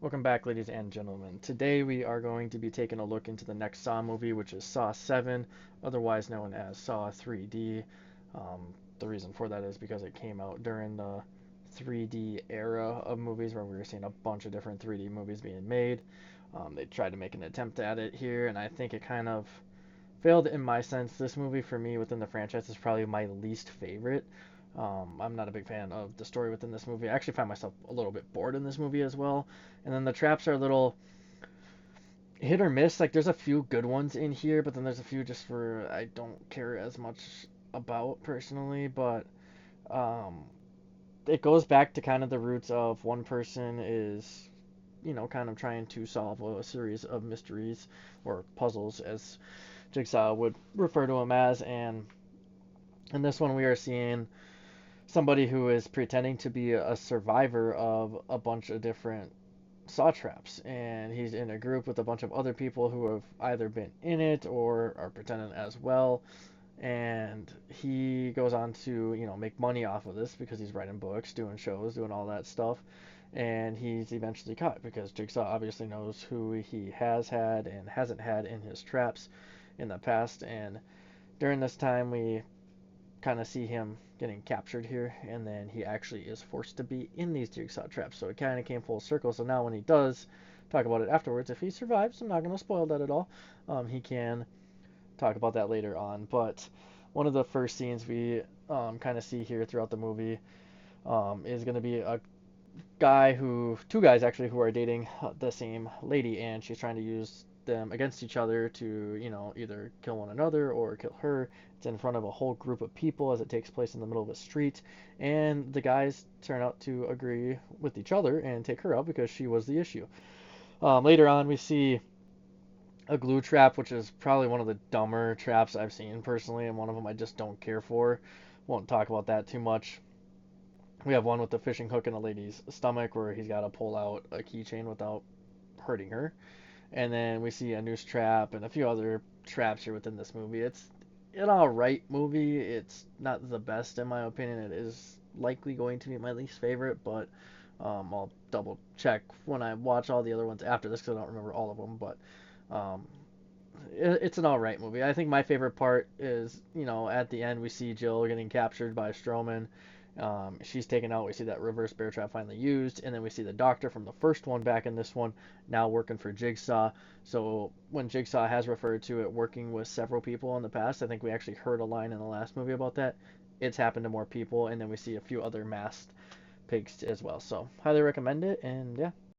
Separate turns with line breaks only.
Welcome back, ladies and gentlemen. Today we are going to be taking a look into the next Saw movie, which is Saw 7, otherwise known as Saw 3D. The reason for that is because it came out during the 3D era of movies where we were seeing a bunch of different 3D movies being made. They tried to make an attempt at it here, and I think it kind of failed in my sense. This movie, for me, within the franchise, is probably my least favorite. I'm not a big fan of the story within this movie. I actually find myself a little bit bored in this movie as well. And then the traps are a little hit or miss. Like there's a few good ones in here, but then there's a few just for I don't care as much about personally. But um, it goes back to kind of the roots of one person is, kind of trying to solve a series of mysteries or puzzles, as Jigsaw would refer to them as. And in this one, we are seeing somebody who is pretending to be a survivor of a bunch of different saw traps, and he's in a group with a bunch of other people who have either been in it or are pretending as well. And he goes on to, make money off of this because he's writing books, doing shows, doing all that stuff. And he's eventually caught because Jigsaw obviously knows who he has had and hasn't had in his traps in the past. And during this time, we kind of see him getting captured here, and then he actually is forced to be in these jigsaw traps. So it kind of came full circle. So now when he does talk about it afterwards, if he survives, I'm not going to spoil that at all. He can talk about that later on. But one of the first scenes we kind of see here throughout the movie is going to be two guys actually, who are dating the same lady, and she's trying to use them against each other to, either kill one another or kill her. It's in front of a whole group of people as it takes place in the middle of a street, and the guys turn out to agree with each other and take her out because she was the issue. Later on, we see a glue trap, which is probably one of the dumber traps I've seen personally, and one of them I just don't care for. Won't talk about that too much. We have one with the fishing hook in a lady's stomach where he's got to pull out a keychain without hurting her. And then we see a noose trap and a few other traps here within this movie. It's an alright movie. It's not the best in my opinion. It is likely going to be my least favorite, but I'll double check when I watch all the other ones after this because I don't remember all of them. But um, it's an alright movie. I think my favorite part is, at the end we see Jill getting captured by Strowman. She's taken out. We see that reverse bear trap finally used, and then we see the doctor from the first one back in this one, now working for Jigsaw. So when Jigsaw has referred to it working with several people in the past, I think we actually heard a line in the last movie about that. It's happened to more people, and then we see a few other masked pigs as well. So highly recommend it, and yeah,